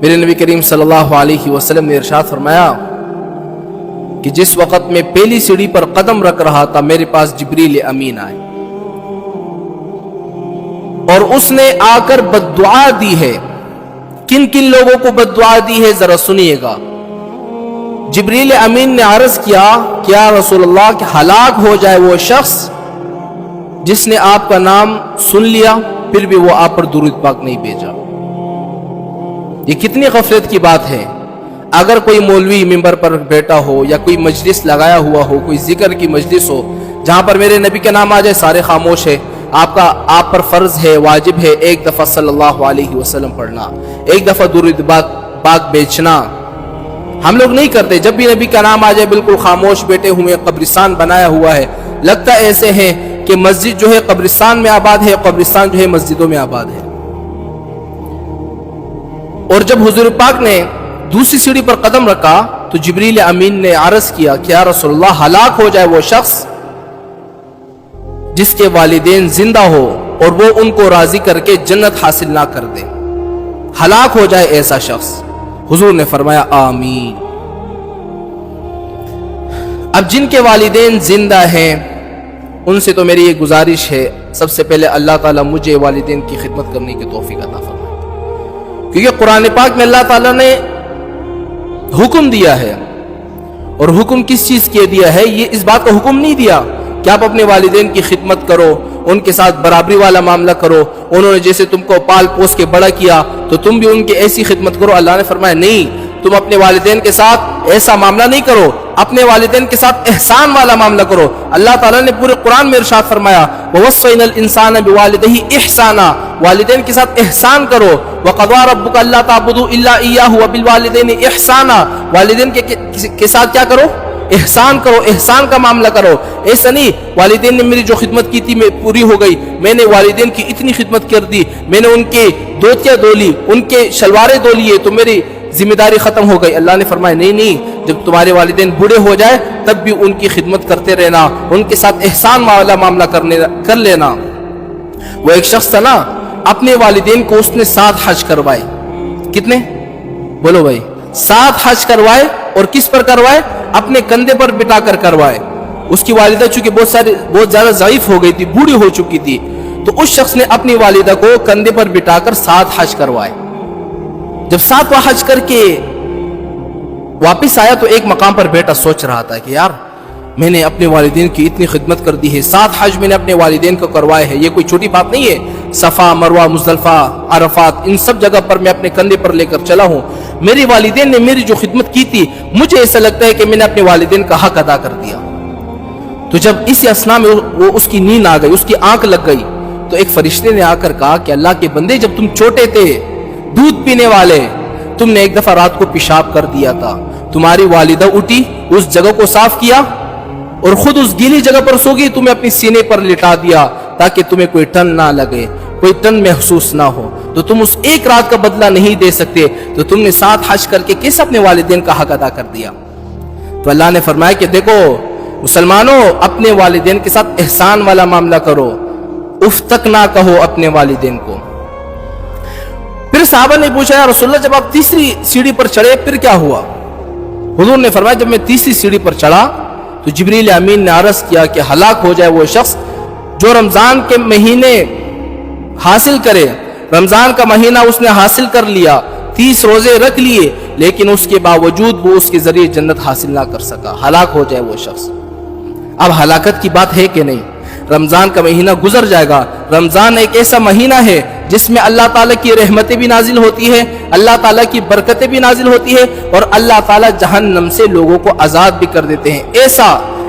میرے نبی کریم صلی اللہ علیہ وسلم نے ارشاد فرمایا کہ جس وقت میں پہلی سیڑھی پر قدم رکھ رہا تھا میرے پاس جبریل امین آئے اور اس نے آ کر بددعا دی ہے. کن کن لوگوں کو بددعا دی ہے ذرا سنیے گا. جبریل امین نے عرض کیا کہ یا رسول اللہ کہ ہلاک ہو جائے وہ شخص جس نے آپ کا نام سن لیا پھر بھی وہ آپ پر درود پاک نہیں بھیجا. یہ کتنی غفلت کی بات ہے. اگر کوئی مولوی ممبر پر بیٹھا ہو یا کوئی مجلس لگایا ہوا ہو, کوئی ذکر کی مجلس ہو جہاں پر میرے نبی کا نام آ جائے, سارے خاموش ہے, آپ پر فرض ہے, واجب ہے ایک دفعہ صلی اللہ علیہ وسلم پڑھنا, ایک دفعہ درود پاک بیچنا. ہم لوگ نہیں کرتے. جب بھی نبی کا نام آ جائے بالکل خاموش بیٹھے ہوئے, قبرستان بنایا ہوا ہے, لگتا ایسے ہیں کہ مسجد جو ہے قبرستان میں آباد ہے, قبرستان جو ہے مسجدوں میں آباد ہے. اور جب حضور پاک نے دوسری سیڑھی پر قدم رکھا تو جبریل امین نے عرض کیا کہ یا رسول اللہ ہلاک ہو جائے وہ شخص جس کے والدین زندہ ہو اور وہ ان کو راضی کر کے جنت حاصل نہ کر دے. ہلاک ہو جائے ایسا شخص. حضور نے فرمایا آمین. اب جن کے والدین زندہ ہیں ان سے تو میری یہ گزارش ہے, سب سے پہلے اللہ تعالیٰ مجھے والدین کی خدمت کرنے کی توفیق عطا فرمائے. کیونکہ قرآن پاک میں اللہ تعالیٰ نے حکم دیا ہے, اور حکم کس چیز کے دیا ہے؟ یہ اس بات کا حکم نہیں دیا کہ آپ اپنے والدین کی خدمت کرو, ان کے ساتھ برابری والا معاملہ کرو, انہوں نے جیسے تم کو پال پوس کے بڑا کیا تو تم بھی ان کی ایسی خدمت کرو. اللہ نے فرمایا نہیں, تم اپنے والدین کے ساتھ ایسا معاملہ نہیں کرو, اپنے والدین کے ساتھ احسان والا معاملہ کرو. اللہ تعالیٰ نے پورے قرآن میں ارشاد فرمایا وَوَصَّيْنَا الْإِنسَانَ بِوَالِدَيْهِ إِحْسَانًا, والدین کے ساتھ احسان کرو. وَقَضَىٰ رَبُّكَ أَلَّا تَعْبُدُوا إِلَّا إِيَّاهُ وَبِالْوَالِدَيْنِ إِحْسَانًا, والدین کے ساتھ کیا کرو؟ احسان کرو, احسان کا معاملہ کرو. ایسا نہیں والدین نے میری جو خدمت کی تھی میں پوری ہو گئی, میں نے والدین کی اتنی خدمت کر دی, میں نے ان کے دھوتیاں دھو لی, ان کے شلواریں دھو لیے تو میری ذمہ داری ختم ہو گئی. اللہ نے فرمایا نہیں, جب تمہارے والدین بوڑھے ہو جائے تب بھی ان کی خدمت کرتے رہنا, ان کے ساتھ احسان والا معاملہ کر لینا. وہ ایک شخص تھا نا, اپنے والدین کو اس نے 7 حج کروائے. کتنے بولو بھائی؟ 7 حج کروائے. اور کس پر کروائے؟ اپنے کندھے پر بٹھا کر کروائے. اس کی والدہ چونکہ بہت زیادہ ضعیف ہو گئی تھی, بوڑھی ہو چکی تھی, تو اس شخص نے اپنی والدہ کو کندھے پر بٹھا کر 7 حج کروائے. جب 7واں حج کر کے واپس آیا تو ایک مقام پر بیٹا سوچ رہا تھا کہ یار میں نے اپنے والدین کی اتنی خدمت کر دی ہے, 7 حج میں نے اپنے والدین کو کروائے ہیں, یہ کوئی چھوٹی بات نہیں ہے. صفا, مروہ, مزدلفہ, عرفات, ان سب جگہ پر میں اپنے کندھے پر لے کر چلا ہوں. میری والدین نے میری جو خدمت کی تھی, مجھے ایسا لگتا ہے کہ میں نے اپنے والدین کا حق ادا کر دیا. تو جب اس اسنا میں اس کی نیند آ گئی, اس کی آنکھ لگ گئی, تو ایک فرشتے نے آ کر کہا کہ اللہ کے بندے, جب تم چھوٹے تھے, دودھ پینے والے, تم نے ایک دفعہ رات کو پیشاب کر دیا تھا, تمہاری والدہ اٹھی, اس جگہ کو صاف کیا اور خود اس گیلی جگہ پر سو گئی, تمہیں اپنی سینے پر لٹا دیا تاکہ تمہیں کوئی ٹن نہ لگے, کوئی ٹن محسوس نہ ہو. تو تم اس ایک رات کا بدلہ نہیں دے سکتے, تو تم نے 7 حج کر کے کیسے اپنے والدین کا حق ادا کر دیا؟ تو اللہ نے فرمایا کہ دیکھو مسلمانوں, اپنے والدین کے ساتھ احسان والا معاملہ کرو, اف تک نہ کہو اپنے والدین کو. پھر صحابہ نے پوچھا یا رسول اللہ جب آپ تیسری سیڑھی پر چڑھے پھر کیا ہوا؟ حضور نے فرمایا جب میں تیسری سیڑھی پر چڑھا تو جبریل امین نے عرض کیا کہ ہلاک ہو جائے وہ شخص جو رمضان کے مہینے حاصل کرے. رمضان کا مہینہ اس نے حاصل کر لیا, 30 روزے رکھ لیے, لیکن اس کے باوجود وہ اس کے ذریعے جنت حاصل نہ کر سکا. ہلاک ہو جائے وہ شخص. اب ہلاکت کی بات ہے کہ نہیں؟ رمضان کا مہینہ گزر جائے گا. رمضان ایک ایسا مہینہ ہے جس میں اللہ تعالیٰ کی رحمتیں بھی نازل ہوتی ہے, اللہ تعالیٰ کی برکتیں بھی نازل ہوتی ہے, اور اللہ تعالیٰ جہنم سے لوگوں کو آزاد بھی کر دیتے ہیں.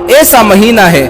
ایسا مہینہ ہے